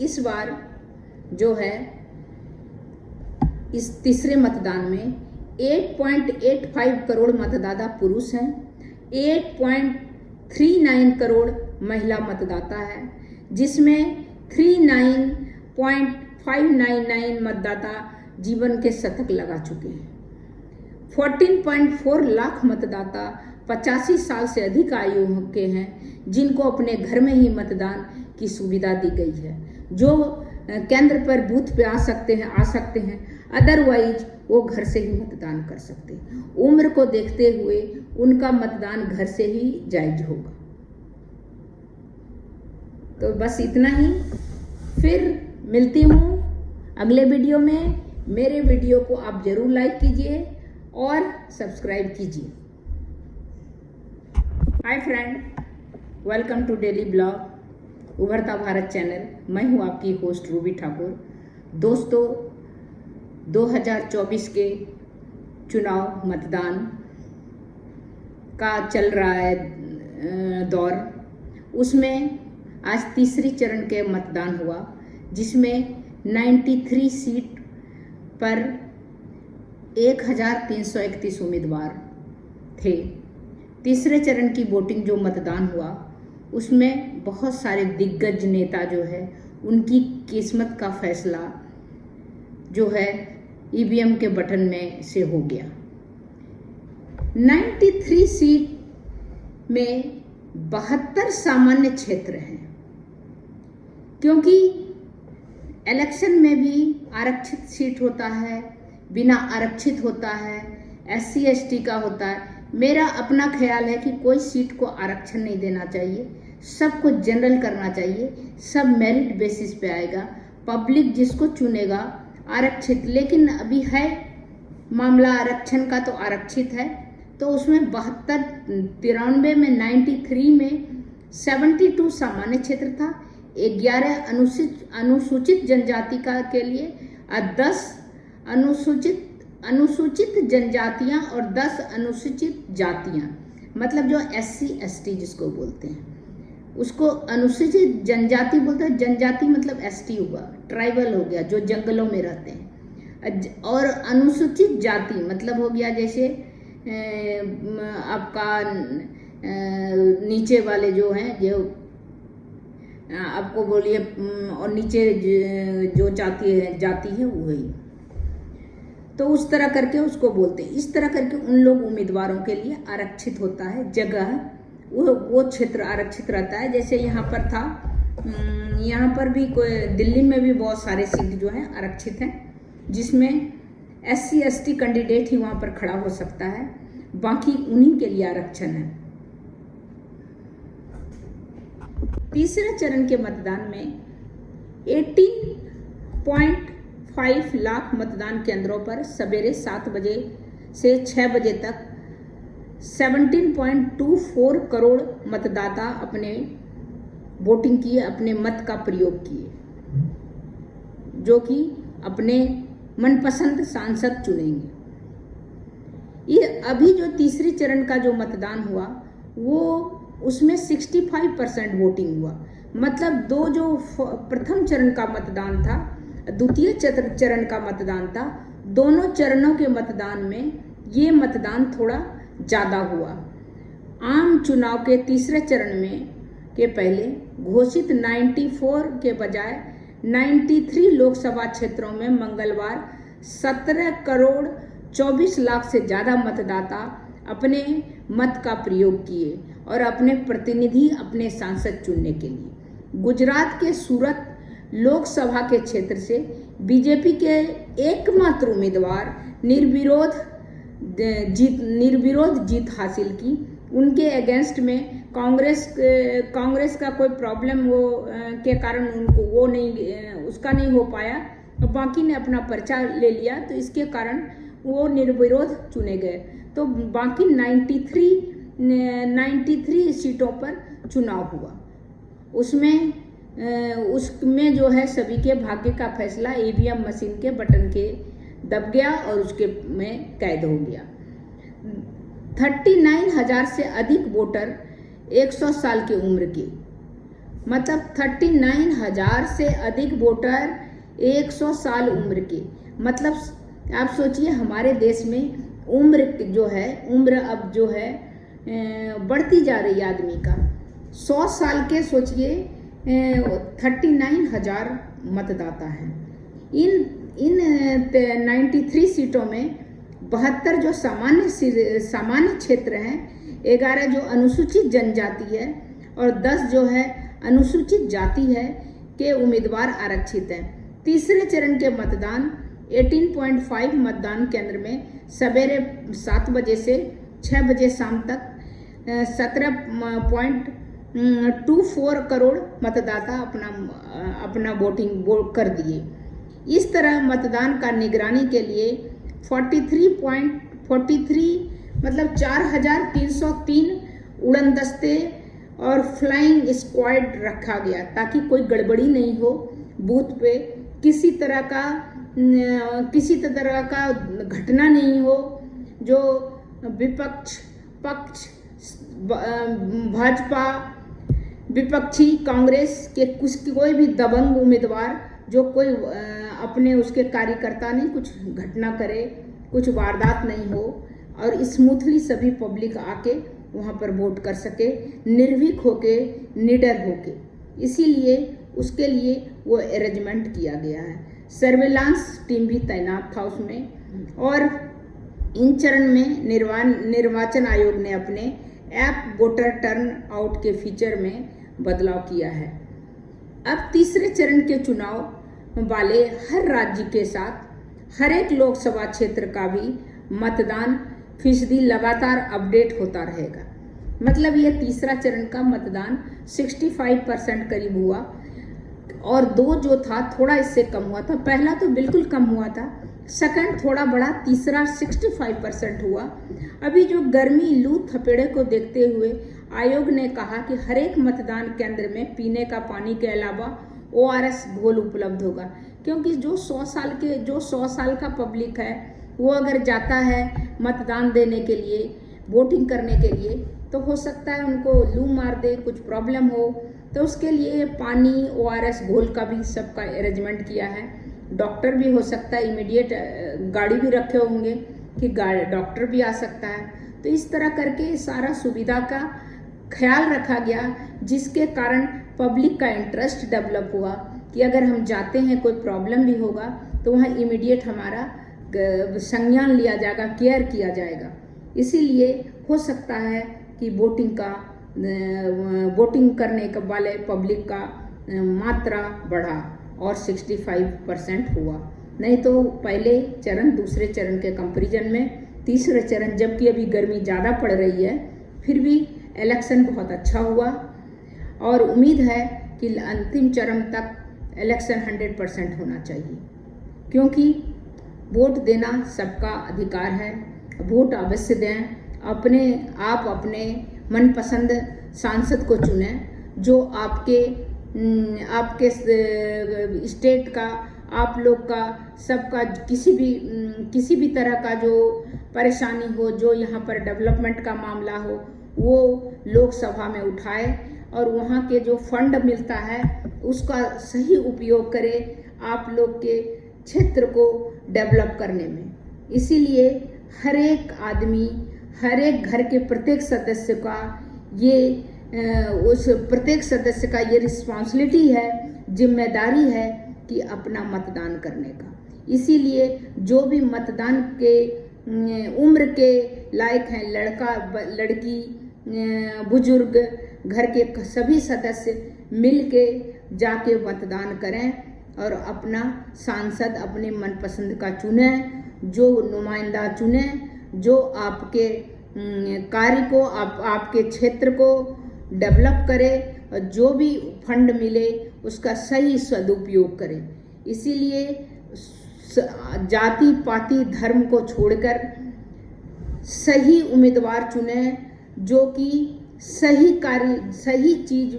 इस बार जो है इस तीसरे मतदान में 8.85 करोड़ मतदाता पुरुष हैं, 8.39 करोड़ महिला मतदाता है, जिसमें 39.599 मतदाता जीवन के शतक लगा चुके हैं। 14.4 लाख मतदाता 85 साल से अधिक आयु के हैं, जिनको अपने घर में ही मतदान की सुविधा दी गई है, जो केंद्र पर बूथ पे आ सकते हैं, अदरवाइज वो घर से ही मतदान कर सकते हैं। उम्र को देखते हुए उनका मतदान घर से ही जायज होगा। तो बस इतना ही, फिर मिलती हूँ अगले वीडियो में। मेरे वीडियो को आप जरूर लाइक कीजिए और सब्सक्राइब कीजिए। Hi friend, welcome to daily blog Ubharta Bharat channel. मैं हूँ आपकी होस्ट रूबी ठाकुर। दोस्तों, 2024 के चुनाव मतदान का चल रहा है दौर, उसमें आज तीसरी चरण के मतदान हुआ, जिसमें 93 सीट पर 1331 उम्मीदवार थे। तीसरे चरण की वोटिंग जो मतदान हुआ, उसमें बहुत सारे दिग्गज नेता जो है उनकी किस्मत का फैसला जो है ईवीएम के बटन में से हो गया। 93 सीट में 72 सामान्य क्षेत्र हैं, क्योंकि इलेक्शन में भी आरक्षित सीट होता है, बिना आरक्षित होता है, SC ST का होता है। मेरा अपना ख्याल है कि कोई सीट को आरक्षण नहीं देना चाहिए, सबको जनरल करना चाहिए, सब मेरिट बेसिस पे आएगा, पब्लिक जिसको चुनेगा आरक्षित। लेकिन अभी है मामला आरक्षण का, तो आरक्षित है, तो उसमें 72, 93 में 93 में 72 सामान्य क्षेत्र था, 11 अनुसूचित जनजाति का के लिए, 10 अनुसूचित जनजातियां और 10 अनुसूचित जातियां, मतलब जो SC ST जिसको बोलते हैं, उसको अनुसूचित जनजाति बोलते हैं। जनजाति मतलब ST हुआ, ट्राइबल हो गया, जो जंगलों में रहते हैं। और अनुसूचित जाति मतलब हो गया जैसे आपका नीचे वाले जो हैं, जो आपको बोलिए, और नीचे जो जाति है वही, तो उस तरह करके उसको बोलते हैं। इस तरह करके उन लोग उम्मीदवारों के लिए आरक्षित होता है जगह, वो क्षेत्र आरक्षित रहता है। जैसे यहाँ पर था, यहाँ पर भी दिल्ली में भी बहुत सारे सीट जो हैं आरक्षित हैं, जिसमें SC ST कैंडिडेट ही वहाँ पर खड़ा हो सकता है, बाकी उन्हीं के लिए आरक्षण है। तीसरे चरण के मतदान में 18.5 लाख मतदान केंद्रों पर सवेरे 7 बजे से 6 बजे तक 17.24 करोड़ मतदाता अपने वोटिंग किए, अपने मत का प्रयोग किए, जो कि अपने मनपसंद सांसद चुनेंगे। ये अभी जो तीसरी चरण का जो मतदान हुआ, वो उसमें 65% वोटिंग हुआ। मतलब दो जो प्रथम चरण का मतदान था, द्वितीय चरण का मतदान था, दोनों चरणों के मतदान में ये मतदान थोड़ा ज़्यादा हुआ। आम चुनाव के तीसरे चरण में के पहले घोषित 94 के बजाय 93 लोकसभा क्षेत्रों में मंगलवार 17 करोड़ 24 लाख से ज़्यादा मतदाता अपने मत का प्रयोग किए और अपने प्रतिनिधि, अपने सांसद चुनने के लिए। गुजरात के सूरत लोकसभा के क्षेत्र से बीजेपी के एकमात्र उम्मीदवार निर्विरोध जीत हासिल की। उनके अगेंस्ट में कांग्रेस का कोई प्रॉब्लम के कारण उनको उसका नहीं हो पाया, तो बाकी ने अपना पर्चा ले लिया, तो इसके कारण वो निर्विरोध चुने गए। तो बाकी 93 सीटों पर चुनाव हुआ। उसमें जो है सभी के भाग्य का फैसला ईवीएम मशीन के बटन के दब गया और उसके में कैद हो गया। 39,000 से अधिक वोटर 100 साल की उम्र के, मतलब 39,000 से अधिक वोटर 100 साल उम्र के। मतलब आप सोचिए हमारे देश में उम्र जो है, उम्र अब जो है बढ़ती जा रही है आदमी का। 100 साल के सोचिए 39,000 मतदाता हैं। इन 93 सीटों में 72 जो सामान्य क्षेत्र हैं, 11 जो अनुसूचित जनजाति है और 10 जो है अनुसूचित जाति है के उम्मीदवार आरक्षित हैं। तीसरे चरण के मतदान 18.5 मतदान केंद्र में सवेरे 7 बजे से 6 बजे शाम तक 17.24 करोड़ मतदाता अपना वोट कर दिए। इस तरह मतदान का निगरानी के लिए 43 मतलब 4,303 उड़न दस्ते और फ्लाइंग स्क्वाड रखा गया ताकि कोई गड़बड़ी नहीं हो। बूथ पे किसी तरह का घटना नहीं हो जो विपक्ष पक्ष भाजपा विपक्षी कांग्रेस के कोई भी दबंग उम्मीदवार जो कोई अपने उसके कार्यकर्ता नहीं कुछ घटना करे, कुछ वारदात नहीं हो और स्मूथली सभी पब्लिक आके वहाँ पर वोट कर सके, निर्भीक होके, निडर होके। इसीलिए उसके लिए वो अरेंजमेंट किया गया है। सर्विलांस टीम भी तैनात था उसमें। और इन चरण में निर्वाचन आयोग ने अपने ऐप वोटर टर्न आउट के फीचर में बदलाव किया है। अब तीसरे चरण के चुनाव वाले हर राज्य के साथ हर एक लोकसभा क्षेत्र का भी मतदान फीसदी लगातार अपडेट होता रहेगा। मतलब ये तीसरा चरण का मतदान 65% करीब हुआ और 2 जो था थोड़ा इससे कम हुआ था। पहला तो बिल्कुल कम हुआ था, सेकंड थोड़ा बड़ा, तीसरा 65% हुआ। अभी जो गर्मी लू थपेड़े को देखते हुए आयोग ने कहा कि हर एक मतदान केंद्र में पीने का पानी के अलावा ORS घोल उपलब्ध होगा, क्योंकि जो 100 साल का पब्लिक है वो अगर जाता है मतदान देने के लिए, वोटिंग करने के लिए, तो हो सकता है उनको लू मार दे, कुछ प्रॉब्लम हो, तो उसके लिए पानी ORS घोल का भी सबका अरेंजमेंट किया है। डॉक्टर भी हो सकता है, इमीडिएट गाड़ी भी रखे होंगे कि डॉक्टर भी आ सकता है। तो इस तरह करके सारा सुविधा का ख्याल रखा गया, जिसके कारण पब्लिक का इंटरेस्ट डेवलप हुआ कि अगर हम जाते हैं कोई प्रॉब्लम भी होगा तो वहाँ इमीडिएट हमारा संज्ञान लिया जाएगा, केयर किया जाएगा। इसीलिए हो सकता है कि वोटिंग करने के वाले पब्लिक का मात्रा बढ़ा और 65% हुआ। नहीं तो पहले चरण दूसरे चरण के कंपैरिजन में तीसरे चरण, जबकि अभी गर्मी ज़्यादा पड़ रही है, फिर भी इलेक्शन बहुत अच्छा हुआ और उम्मीद है कि अंतिम चरण तक इलेक्शन 100% होना चाहिए, क्योंकि वोट देना सबका अधिकार है। वोट अवश्य दें, अपने मनपसंद सांसद को चुनें जो आपके स्टेट का, आप लोग का, सबका किसी भी तरह का जो परेशानी हो, जो यहाँ पर डेवलपमेंट का मामला हो, वो लोकसभा में उठाए और वहाँ के जो फंड मिलता है उसका सही उपयोग करे आप लोग के क्षेत्र को डेवलप करने में। इसीलिए हर एक आदमी, हर एक घर के प्रत्येक सदस्य का ये रिस्पॉन्सिबिलिटी है, जिम्मेदारी है कि अपना मतदान करने का। इसीलिए जो भी मतदान के उम्र के लायक हैं, लड़का लड़की, बुजुर्ग, घर के सभी सदस्य मिल के जाके मतदान करें और अपना सांसद अपने मनपसंद का चुने, जो नुमाइंदा चुने, जो आपके कार्य को, आपके क्षेत्र को डेवलप करे और जो भी फंड मिले उसका सही सदुपयोग करे। इसीलिए जाति पाति धर्म को छोड़कर सही उम्मीदवार चुने जो कि सही कार्य, सही चीज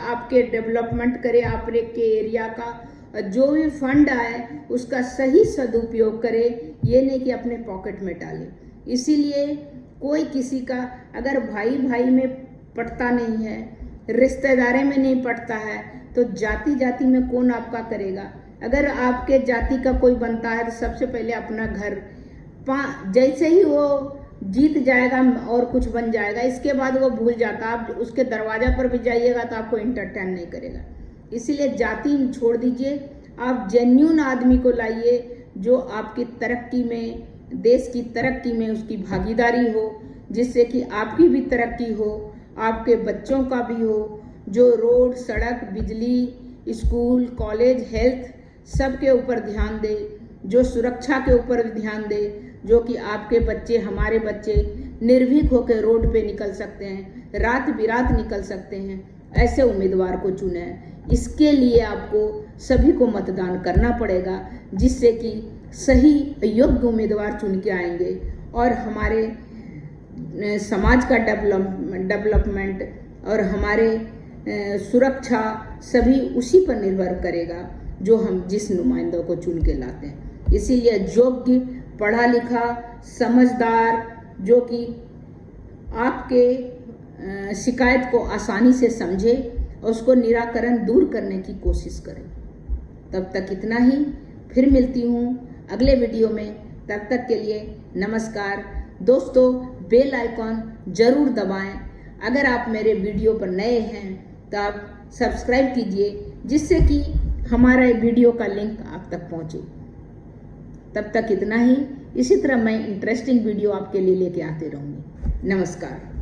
आपके डेवलपमेंट करे, आपके एरिया का जो भी फंड आए उसका सही सदुपयोग करे, ये नहीं कि अपने पॉकेट में डाले। इसीलिए कोई किसी का, अगर भाई भाई में पटता नहीं है, रिश्तेदारी में नहीं पड़ता है तो जाति जाति में कौन आपका करेगा। अगर आपके जाति का कोई बनता है तो सबसे पहले अपना घर, जैसे ही वो जीत जाएगा और कुछ बन जाएगा, इसके बाद वो भूल जाता। आप उसके दरवाजा पर भी जाइएगा तो आपको एंटरटेन नहीं करेगा। इसीलिए जाति छोड़ दीजिए, आप जेन्युइन आदमी को लाइए जो आपकी तरक्की में, देश की तरक्की में उसकी भागीदारी हो, जिससे कि आपकी भी तरक्की हो, आपके बच्चों का भी हो, जो रोड, सड़क, बिजली, स्कूल, कॉलेज, हेल्थ सबके ऊपर ध्यान दे, जो सुरक्षा के ऊपर ध्यान दे, जो कि आपके बच्चे, हमारे बच्चे निर्भीक होकर रोड पे निकल सकते हैं, रात बिरात निकल सकते हैं। ऐसे उम्मीदवार को चुने। इसके लिए आपको सभी को मतदान करना पड़ेगा, जिससे कि सही योग्य उम्मीदवार चुन के आएंगे और हमारे समाज का डेवलपमेंट और हमारे सुरक्षा सभी उसी पर निर्भर करेगा जो हम जिस नुमाइंदों को चुन के लाते हैं। इसीलिए योग्य, पढ़ा लिखा, समझदार, जो कि आपके शिकायत को आसानी से समझे और उसको निराकरण दूर करने की कोशिश करें। तब तक इतना ही, फिर मिलती हूँ अगले वीडियो में। तब तक के लिए नमस्कार दोस्तों। बेल आइकॉन जरूर दबाएं। अगर आप मेरे वीडियो पर नए हैं तो आप सब्सक्राइब कीजिए, जिससे कि हमारा वीडियो का लिंक आप तक पहुंचे। तब तक इतना ही। इसी तरह मैं इंटरेस्टिंग वीडियो आपके लिए लेके आते रहूँगी। नमस्कार।